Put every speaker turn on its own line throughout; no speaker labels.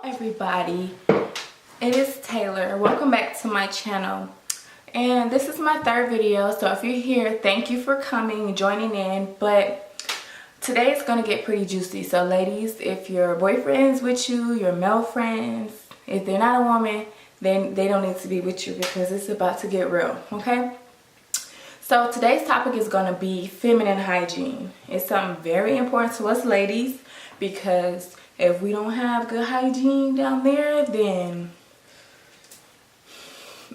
Everybody, it is Taylor. Welcome back to my channel, and this is my third video. So if you're here, thank you for coming, joining in. But today it's gonna get pretty juicy. So ladies, if your boyfriend's with you, your male friends, if they're not a woman, then they don't need to be with you because it's about to get real. Okay, so today's topic is gonna be feminine hygiene. It's something very important to us ladies, because if we don't have good hygiene down there, then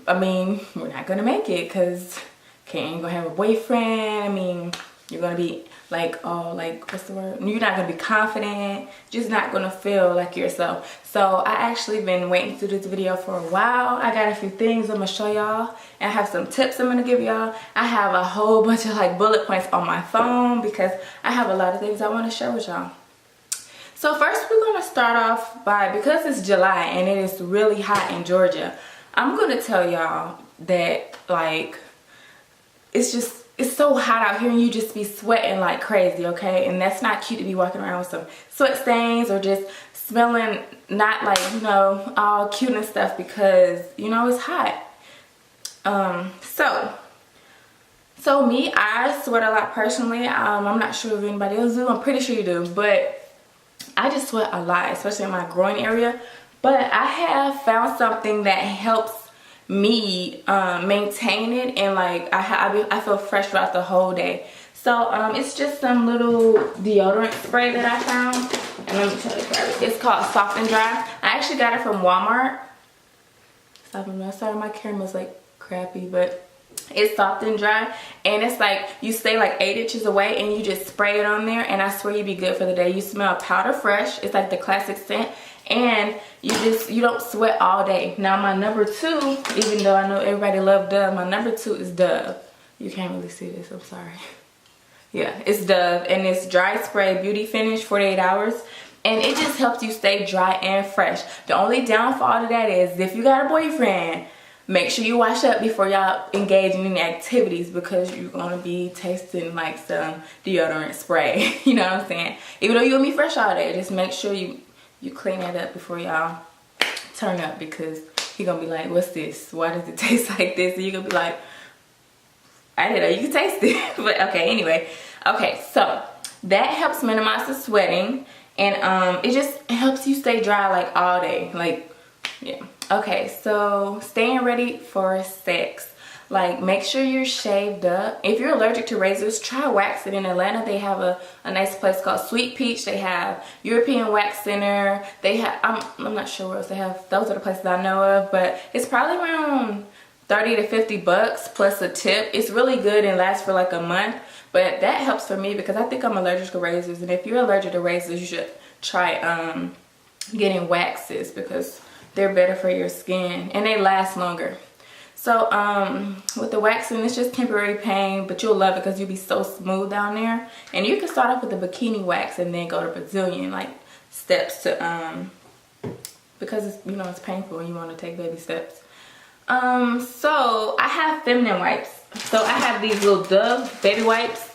I mean, we're not gonna make it, because ain't gonna have a boyfriend. I mean, you're gonna be like, oh, like, what's the word? You're not gonna be confident, just not gonna feel like yourself. So I actually been waiting to do this video for a while. I got a few things I'm gonna show y'all, and I have some tips I'm gonna give y'all. I have a whole bunch of like bullet points on my phone because I have a lot of things I want to share with y'all. So first we're going to start off by, because it's July and it is really hot in Georgia, I'm going to tell y'all that like it's so hot out here and you just be sweating like crazy, okay? And that's not cute to be walking around with some sweat stains or just smelling not like, you know, all cute and stuff, because, you know, it's hot. So me, I sweat a lot personally. I'm not sure if anybody else do. I'm pretty sure you do, but I just sweat a lot, especially in my groin area. But I have found something that helps me maintain it, and like I feel fresh throughout the whole day. So it's just some little deodorant spray that I found, and let me tell you, it's called Soft and Dry. I actually got it from Walmart. Sorry, my camera's like crappy, but it's Soft and Dry, and it's like you stay like 8 inches away and you just spray it on there, and I swear you'd be good for the day. You smell powder fresh. It's like the classic scent, and you don't sweat all day. Now my number 2, even though I know everybody loves Dove, my number 2 is Dove. You can't really see this, I'm sorry. Yeah, it's Dove, and it's dry spray beauty finish 48 hours, and it just helps you stay dry and fresh. The only downfall to that is if you got a boyfriend, make sure you wash up before y'all engage in any activities, because you're gonna be tasting like some deodorant spray. You know what I'm saying? Even though you'll be fresh all day, just make sure you clean that up before y'all turn up, because he gonna be like, what's this? Why does it taste like this? And you're gonna be like, I didn't know you could taste it. But okay, anyway. Okay, so that helps minimize the sweating, and it just helps you stay dry like all day. Like, yeah. Okay, so staying ready for sex. Like, make sure you're shaved up. If you're allergic to razors, try waxing. In Atlanta, they have a nice place called Sweet Peach. They have European Wax Center. They have, I'm not sure what else they have. Those are the places I know of, but it's probably around 30 to 50 bucks plus a tip. It's really good and lasts for like a month, but that helps for me because I think I'm allergic to razors. And if you're allergic to razors, you should try getting waxes, because they're better for your skin and they last longer. So with the waxing, it's just temporary pain, but you'll love it because you'll be so smooth down there. And you can start off with the bikini wax and then go to Brazilian like steps to because it's, you know, it's painful and you want to take baby steps. So I have feminine wipes. So I have these little Dove baby wipes,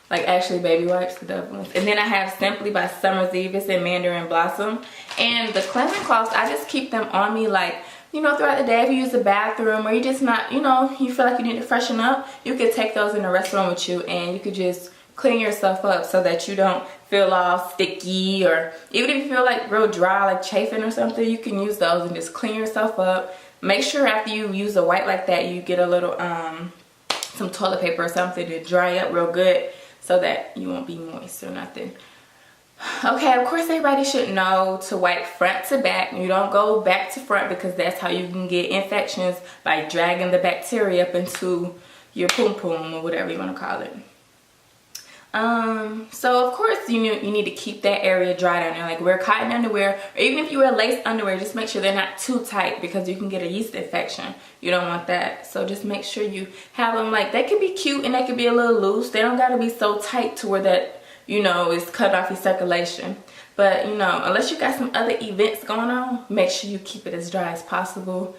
like actually baby wipes, the Dove ones. And then I have Simply by Summer's Eve. It's in Mandarin Blossom. And the cleansing cloths, I just keep them on me, like, you know, throughout the day. If you use the bathroom or you just not, you know, you feel like you need to freshen up, you could take those in the restaurant with you and you could just clean yourself up so that you don't feel all sticky, or even if you feel like real dry, like chafing or something, you can use those and just clean yourself up. Make sure after you use a wipe like that, you get a little, some toilet paper or something to dry up real good so that you won't be moist or nothing. Okay, of course everybody should know to wipe front to back. You don't go back to front because that's how you can get infections, by dragging the bacteria up into your poom poom or whatever you want to call it. So of course you need to keep that area dry down there. Like, wear cotton underwear, or even if you wear lace underwear, just make sure they're not too tight because you can get a yeast infection. You don't want that. So just make sure you have them, like, they can be cute and they can be a little loose. They don't got to be so tight to where that, you know, it's cut off your circulation. But, you know, unless you got some other events going on, make sure you keep it as dry as possible.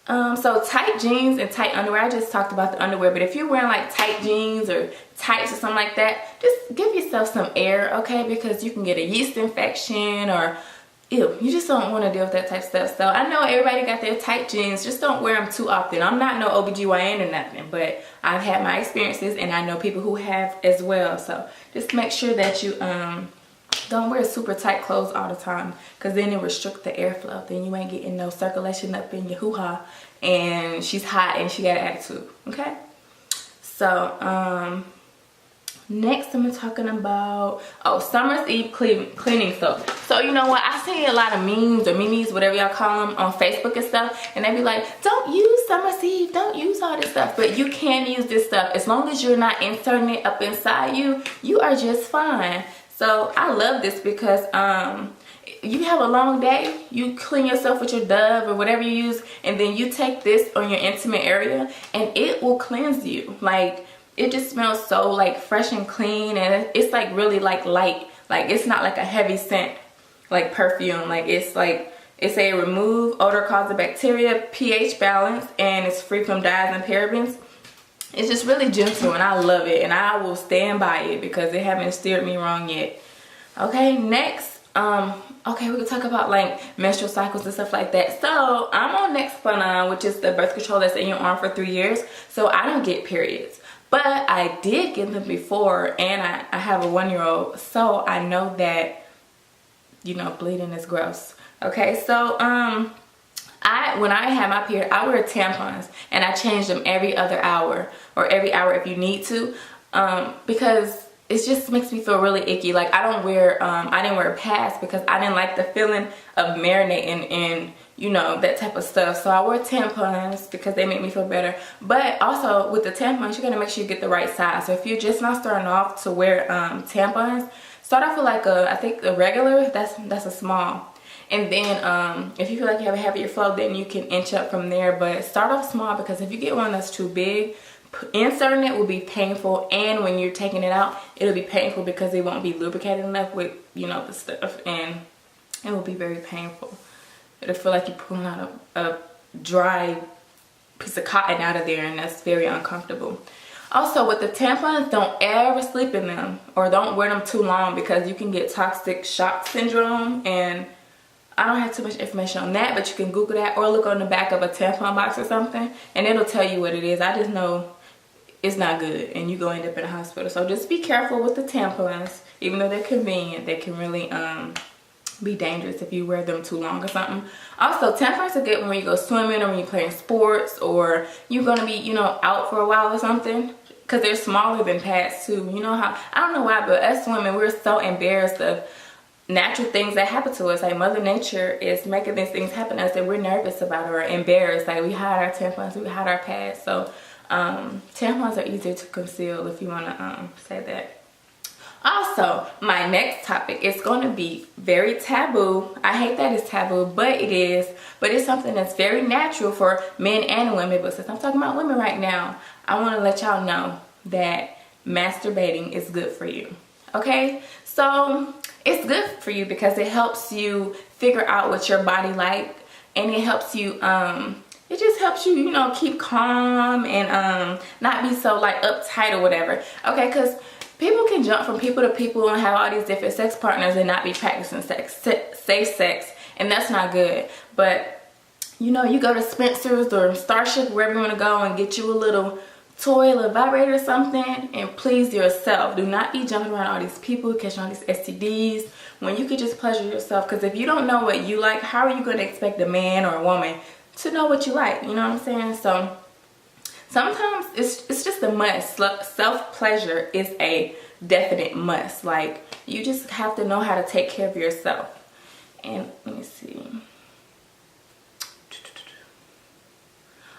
So tight jeans and tight underwear, I just talked about the underwear, but if you're wearing like tight jeans or tights or something like that, just give yourself some air, okay? Because you can get a yeast infection, or ew, you just don't want to deal with that type of stuff. So I know everybody got their tight jeans, just don't wear them too often. I'm not no OBGYN or nothing, but I've had my experiences and I know people who have as well. So just make sure that you don't wear super tight clothes all the time, because then it restricts the airflow. Then you ain't getting no circulation up in your hoo-ha, and she's hot and she got an attitude, okay? So next I'm talking about, summer's eve cleaning soap. So you know what, I see a lot of memes or memes, whatever y'all call them, on Facebook and stuff, and they be like, don't use summer's eve, don't use all this stuff. But you can use this stuff as long as you're not inserting it up inside you. You are just fine. So I love this because you have a long day, you clean yourself with your Dove or whatever you use, and then you take this on your intimate area and it will cleanse you. Like, it just smells so like fresh and clean, and it's like really like light. Like, it's not like a heavy scent like perfume. Like, it's a remove odor causing bacteria, pH balance, and it's free from dyes and parabens. It's just really gentle and I love it, and I will stand by it because they haven't steered me wrong yet. Okay, next, okay, we can talk about like menstrual cycles and stuff like that. So I'm on Nexplanon, which is the birth control that's in your arm for 3 years. So I don't get periods, but I did get them before, and I have a 1-year-old, so I know that, you know, bleeding is gross. Okay, so when I have my period, I wear tampons, and I change them every other hour, or every hour if you need to, because it just makes me feel really icky. Like, I didn't wear pads because I didn't like the feeling of marinating in, you know, that type of stuff. So I wear tampons because they make me feel better. But also with the tampons, you gotta make sure you get the right size. So if you're just not starting off to wear tampons, start off with like I think a regular, that's a small. And then if you feel like you have a heavier flow, then you can inch up from there. But start off small, because if you get one that's too big, inserting it will be painful, and when you're taking it out, it'll be painful because it won't be lubricated enough with, you know, the stuff, and it will be very painful. It'll feel like you're pulling out a dry piece of cotton out of there, and that's very uncomfortable. Also, with the tampons, don't ever sleep in them, or don't wear them too long, because you can get toxic shock syndrome, and I don't have too much information on that, but you can Google that or look on the back of a tampon box or something, and it'll tell you what it is. I just know it's not good, and you go end up in a hospital. So just be careful with the tampons. Even though they're convenient, they can really be dangerous if you wear them too long or something. Also, tampons are good when you go swimming, or when you're playing sports, or you're gonna be, you know, out for a while or something, because they're smaller than pads too. You know how, I don't know why, but us women, we're so embarrassed of natural things that happen to us. Like, Mother Nature is making these things happen to us, and we're nervous about it or embarrassed. Like, we hide our tampons, we hide our pads. So tampons are easier to conceal, if you want to say that. Also, my next topic is going to be very taboo. I hate that it's taboo, but it is. But it's something that's very natural for men and women. But since I'm talking about women right now, I want to let y'all know that masturbating is good for you. Okay? So it's good for you because it helps you figure out what your body like, and it helps you it just helps you, you know, keep calm and not be so like uptight or whatever. Okay, because people can jump from people to people and have all these different sex partners and not be practicing safe sex, and that's not good. But you know, you go to Spencer's or Starship, wherever you want to go, and get you a little toy, a little vibrator or something, and please yourself. Do not be jumping around all these people, catching all these STDs, when you could just pleasure yourself. Because if you don't know what you like, how are you going to expect a man or a woman to know what you like? You know what I'm saying? So sometimes it's just a must. Self-pleasure is a definite must. Like, you just have to know how to take care of yourself. And let me see.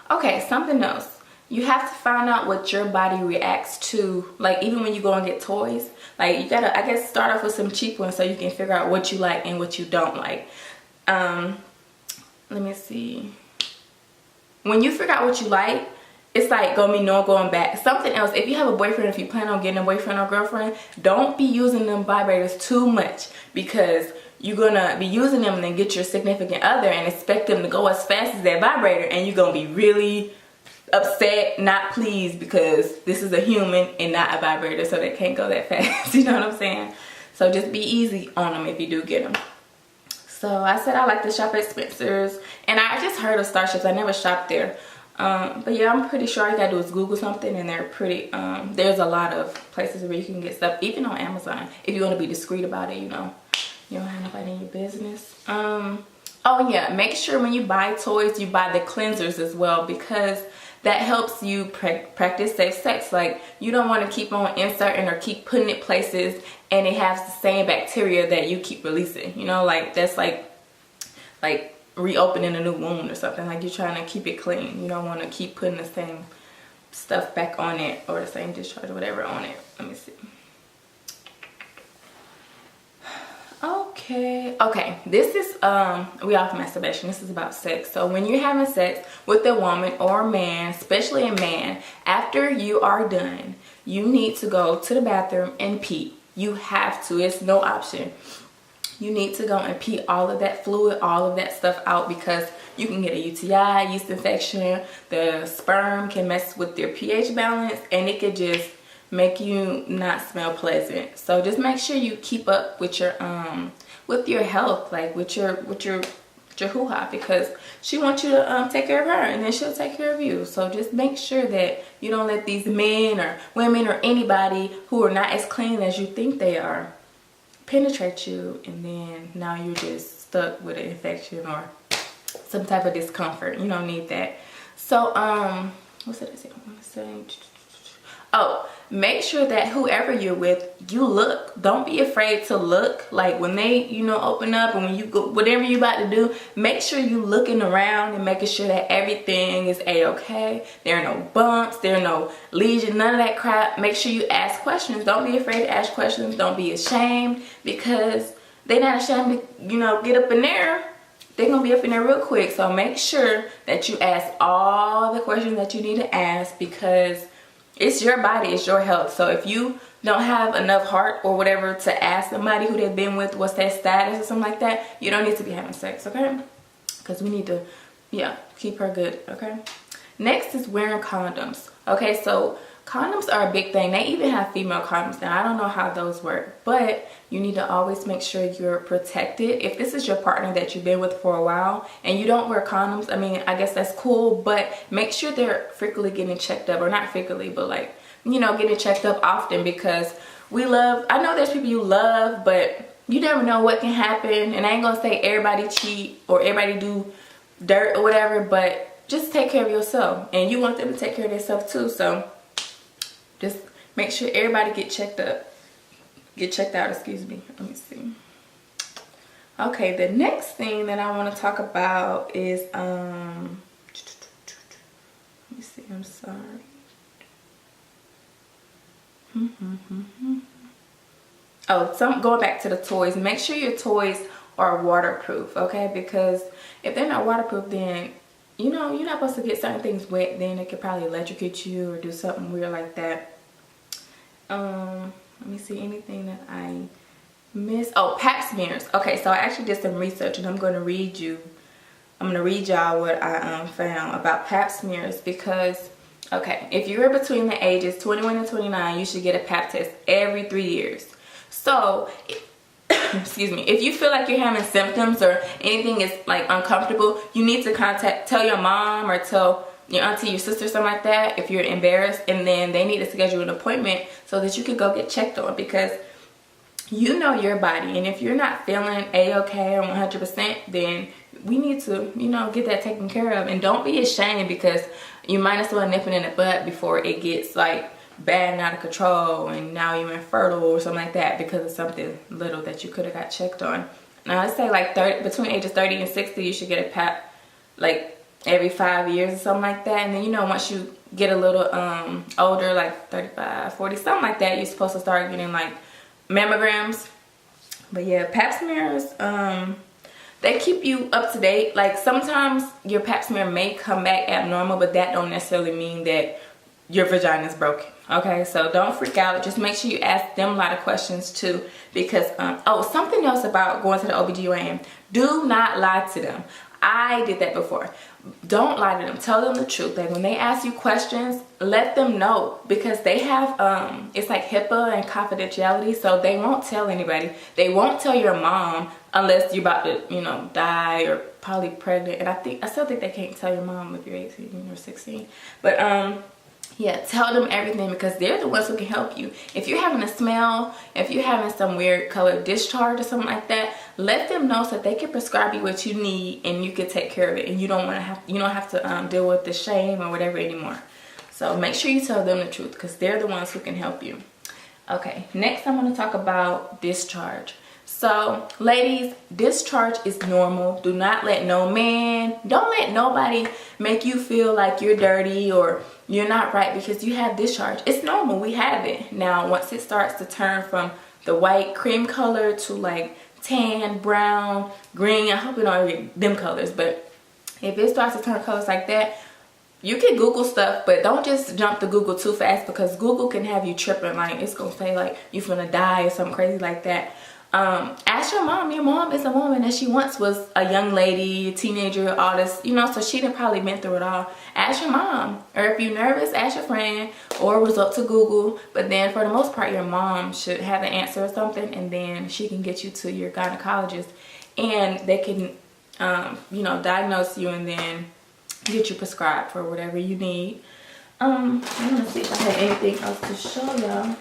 Okay, something else. You have to find out what your body reacts to. Like, even when you go and get toys, like, you gotta, I guess, start off with some cheap ones so you can figure out what you like and what you don't like. Let me see. When you figure out what you like, it's like gonna be no going back. Something else, if you have a boyfriend, if you plan on getting a boyfriend or girlfriend, don't be using them vibrators too much, because you're gonna be using them and then get your significant other and expect them to go as fast as that vibrator, and you're gonna be really upset, not pleased, because this is a human and not a vibrator, so they can't go that fast. You know what I'm saying? So just be easy on them if you do get them. So I said I like to shop at Spencer's, and I just heard of Starships. I never shopped there. But yeah, I'm pretty sure all you gotta do is Google something, and they're pretty, there's a lot of places where you can get stuff, even on Amazon, if you want to be discreet about it, you know. You don't have nobody in your business. Oh yeah, make sure when you buy toys, you buy the cleansers as well, because that helps you practice safe sex. Like, you don't want to keep on inserting or keep putting it places and it has the same bacteria that you keep releasing. You know, like that's like reopening a new wound or something. Like, you're trying to keep it clean. You don't want to keep putting the same stuff back on it, or the same discharge or whatever on it. Let me see. Okay, this is we off masturbation. This is about sex. So when you're having sex with a woman or a man, especially a man, after you are done, you need to go to the bathroom and pee. You have to. It's no option. You need to go and pee all of that fluid, all of that stuff out, because you can get a UTI, yeast infection. The sperm can mess with your pH balance, and it could just make you not smell pleasant. So just make sure you keep up with your health, like with your hoo-ha, because she wants you to take care of her, and then she'll take care of you. So just make sure that you don't let these men or women or anybody who are not as clean as you think they are penetrate you, and then now you're just stuck with an infection or some type of discomfort. You don't need that. So what's it I want to say? Oh, make sure that whoever you're with, you look. Don't be afraid to look. Like, when they, you know, open up, and when you go, whatever you about to do, make sure you looking around and making sure that everything is a-okay. There are no bumps, there are no lesions, none of that crap. Make sure you ask questions. Don't be afraid to ask questions. Don't be ashamed, because they're not ashamed to, you know, get up in there. They're gonna be up in there real quick. So make sure that you ask all the questions that you need to ask, because it's your body, it's your health. So if you don't have enough heart or whatever to ask somebody who they've been with what's their status or something like that, you don't need to be having sex, okay? Because we need to, yeah, keep her good, okay? Next is wearing condoms. Okay, so condoms are a big thing. They even have female condoms now. I don't know how those work, but you need to always make sure you're protected. If this is your partner that you've been with for a while and you don't wear condoms, I mean, I guess that's cool, but make sure they're frequently getting checked up, or not frequently, but like, you know, getting checked up often, because I know there's people you love, but you never know what can happen. And I ain't gonna say everybody cheat or everybody do dirt or whatever, but just take care of yourself, and you want them to take care of themselves too. So just make sure everybody get checked out, excuse me. Let me see. Okay, the next thing that I want to talk about is let me see, I'm sorry. Oh, going back to the toys. Make sure your toys are waterproof, okay? Because if they're not waterproof, then you know you're not supposed to get certain things wet. Then it could probably electrocute you or do something weird like that. Let me see, anything that I missed. Oh, pap smears. Okay, so I actually did some research, and I'm going to read y'all what I found about pap smears. Because, okay, if you're between the ages 21 and 29, you should get a pap test every 3 years. So excuse me, if you feel like you're having symptoms or anything is like uncomfortable, you need to tell your mom or tell your auntie, your sister, something like that, if you're embarrassed, and then they need to schedule an appointment so that you can go get checked on, because you know your body, and if you're not feeling a-okay or 100%, then we need to, you know, get that taken care of. And don't be ashamed, because you might as well nip it in the butt before it gets like bad and out of control, and now you're infertile or something like that because of something little that you could have got checked on. Now I'd say like between ages 30 and 60, you should get a pap like every 5 years or something like that. And then, you know, once you get a little older, like 35, 40, something like that, you're supposed to start getting like mammograms. But yeah, pap smears, they keep you up to date. Like, sometimes your pap smear may come back abnormal, but that don't necessarily mean that your vagina is broken. Okay, so don't freak out. Just make sure you ask them a lot of questions too, because oh, something else about going to the OBGYN, do not lie to them. I did that before. don't lie to them. Tell them the truth. Like when they ask you questions, let them know, because they have it's like HIPAA and confidentiality, so they won't tell anybody. They won't tell your mom unless you're about to, you know, die or probably pregnant. And I still think they can't tell your mom if you're 18 or 16. But yeah, tell them everything, because they're the ones who can help you. If you're having a smell, if you're having some weird colored discharge or something like that, let them know so that they can prescribe you what you need and you can take care of it, and you don't have to deal with the shame or whatever anymore. So make sure you tell them the truth, because they're the ones who can help you. Okay, next I'm going to talk about discharge. So ladies, discharge is normal. Do not let don't let nobody make you feel like you're dirty or you're not right because you have discharge. It's normal. We have it. Now, once it starts to turn from the white cream color to like tan, brown, green, I hope you don't get them colors, but if it starts to turn colors like that, you can Google stuff, but don't just jump to Google too fast, because Google can have you tripping. Like it's gonna say like you're gonna die or something crazy like that. Ask your mom. Your mom is a woman, and she once was a young lady, a teenager, all this, you know, so she done probably been through it all. Ask your mom, or if you're nervous, ask your friend, or resort to Google. But then for the most part, your mom should have the answer or something, and then she can get you to your gynecologist, and they can you know, diagnose you and then get you prescribed for whatever you need. I'm gonna see if I have anything else to show y'all.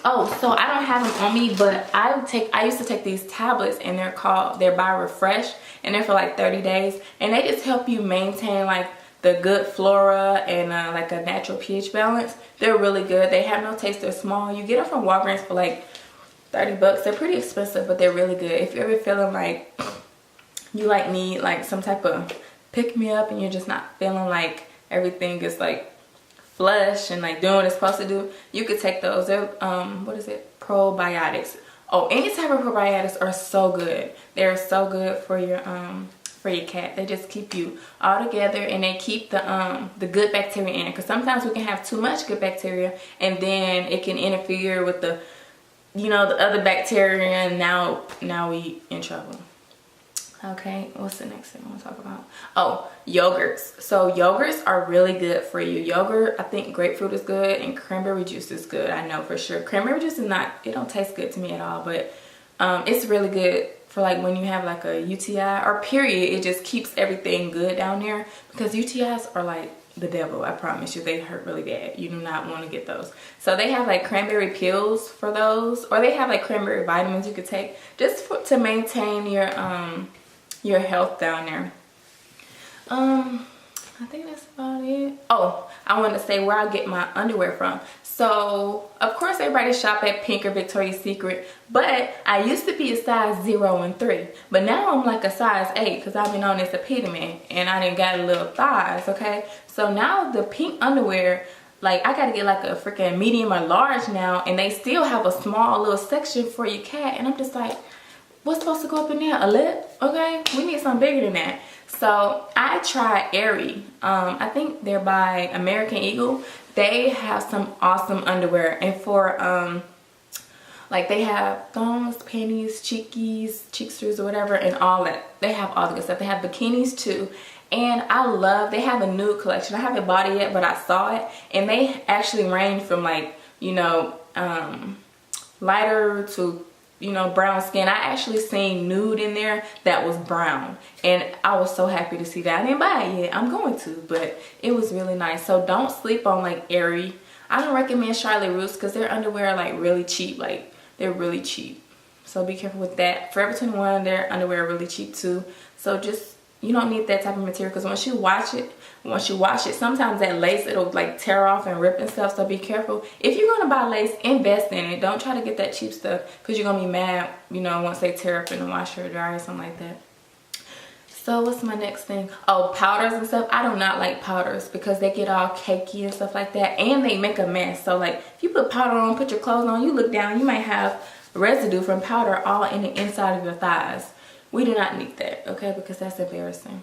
Oh, so I don't have them on me, but I used to take these tablets, and they're by Refresh, and they're for like 30 days, and they just help you maintain like the good flora and like a natural pH balance. They're really good. They have no taste. They're small. You get them from Walgreens for like 30 bucks. They're pretty expensive, but they're really good. If you're ever feeling like you like need like some type of pick me up and you're just not feeling like everything is like flush and like doing what it's supposed to do, you could take those. They're what is it, probiotics. Oh, any type of probiotics are so good. They're so good for your cat. They just keep you all together, and they keep the good bacteria in, because sometimes we can have too much good bacteria and then it can interfere with the, you know, the other bacteria, and now we in trouble. Okay, what's the next thing I want to talk about? Oh, yogurts. So yogurts are really good for you. Yogurt, I think grapefruit is good, and cranberry juice is good. I know for sure. Cranberry juice is not, it don't taste good to me at all, but it's really good for like when you have like a UTI or period. It just keeps everything good down there, because UTIs are like the devil. I promise you, they hurt really bad. You do not want to get those. So they have like cranberry pills for those, or they have like cranberry vitamins you could take just to maintain your health down there. I think that's about it. Oh, I want to say where I get my underwear from. So of course everybody shop at Pink or Victoria's Secret, but I used to be a size 0 and 3, but now I'm like a size 8, because I've been on this epitome and I done got a little thighs. Okay, so now the Pink underwear, like I gotta get like a freaking medium or large now, and they still have a small little section for your cat, and I'm just like, what's supposed to go up in there? A lip? Okay, we need something bigger than that. So I tried Aerie. I think they're by American Eagle. They have some awesome underwear, and for like they have thongs, panties, cheekies, cheeksters, or whatever, and all that. They have all the good stuff. They have bikinis too, and they have a nude collection. I haven't bought it yet, but I saw it, and they actually range from like, you know, lighter to, you know, brown skin. I actually seen nude in there that was brown, and I was so happy to see that. I didn't buy it yet. I'm going to, but it was really nice. So don't sleep on like Aerie. I don't recommend Charlotte Russe, because their underwear are like really cheap. Like they're really cheap, so be careful with that. Forever 21, their underwear are really cheap too. So just, you don't need that type of material, because once you wash it, sometimes that lace, it'll like tear off and rip and stuff. So be careful. If you're gonna buy lace, invest in it. Don't try to get that cheap stuff, because you're gonna be mad, you know, once they tear up in the washer or dryer or something like that. So what's my next thing? Oh, powders and stuff. I do not like powders, because they get all cakey and stuff like that, and they make a mess. So like if you put powder on, put your clothes on, you look down, you might have residue from powder all in the inside of your thighs. We do not need that, okay, because that's embarrassing.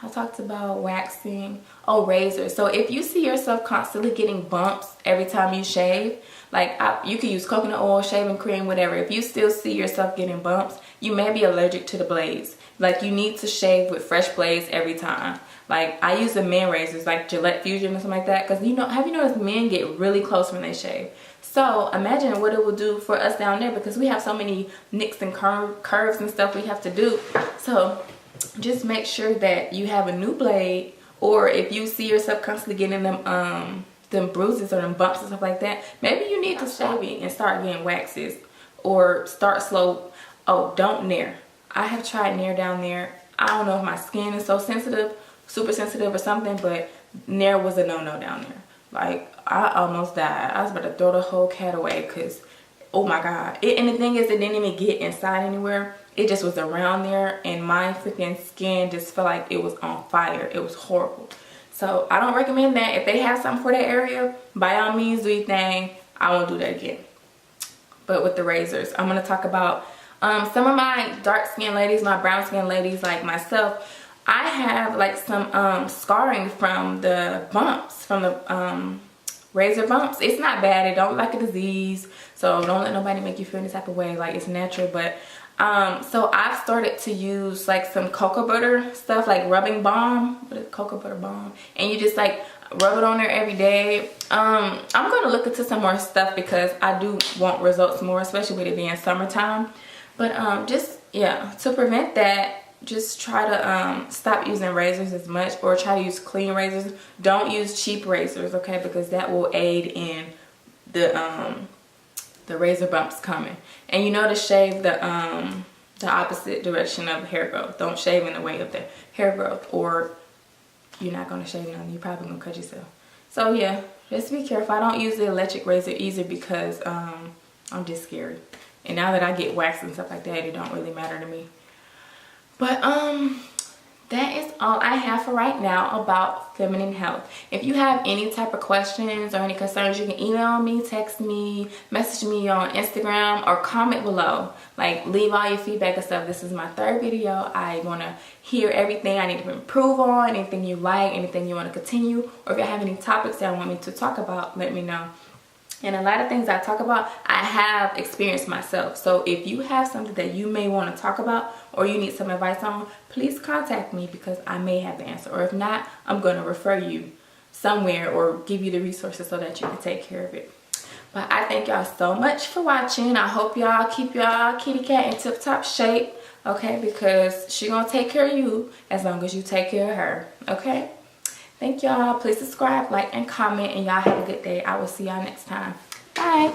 I talked about waxing. Oh, razors. So if you see yourself constantly getting bumps every time you shave, like you can use coconut oil, shaving cream, whatever. If you still see yourself getting bumps, you may be allergic to the blades. Like you need to shave with fresh blades every time. Like I use the men razors, like Gillette Fusion or something like that, because have you noticed men get really close when they shave? So imagine what it will do for us down there, because we have so many nicks and curves and stuff we have to do. So just make sure that you have a new blade, or if you see yourself constantly getting them bruises or them bumps and stuff like that, maybe you need to stop it and start getting waxes, or start slow. Oh, don't Nair. I have tried Nair down there. I don't know if my skin is so sensitive, super sensitive or something, but Nair was a no-no down there. Like I almost died. I was about to throw the whole cat away because, oh my god. And the thing is, it didn't even get inside anywhere. It just was around there, and my freaking skin just felt like it was on fire. It was horrible. So I don't recommend that. If they have something for that area, by all means do your thing. I won't do that again. But with the razors, I'm going to talk about some of my dark skin ladies, my brown skin ladies like myself. I have like some scarring from the bumps, from the razor bumps. It's not bad. It don't look like a disease, so don't let nobody make you feel any type of way. Like, it's natural. But so I've started to use like some cocoa butter stuff, like rubbing balm. What is cocoa butter balm? And you just like rub it on there every day. I'm gonna look into some more stuff because I do want results more, especially with it being summertime. But just, yeah, to prevent that, just try to stop using razors as much, or try to use clean razors. Don't use cheap razors, okay, because that will aid in the razor bumps coming. And you know to shave the opposite direction of hair growth. Don't shave in the way of the hair growth, or you're not going to shave none. You're probably going to cut yourself. So yeah, just be careful. I don't use the electric razor either because I'm just scared. And now that I get waxed and stuff like that, it don't really matter to me. But that is all I have for right now about feminine health. If you have any type of questions or any concerns, you can email me, text me, message me on Instagram, or comment below. Like, leave all your feedback and stuff. This is my 3rd video. I want to hear everything I need to improve on, anything you like, anything you want to continue, or if you have any topics that I want me to talk about, let me know. And a lot of things I talk about, I have experienced myself. So if you have something that you may want to talk about, or you need some advice on, please contact me, because I may have the answer. Or if not, I'm going to refer you somewhere or give you the resources so that you can take care of it. But I thank y'all so much for watching. I hope y'all keep y'all kitty cat in tip-top shape, okay? Because she going to take care of you as long as you take care of her, okay? Thank y'all. Please subscribe, like, and comment. And y'all have a good day. I will see y'all next time. Bye.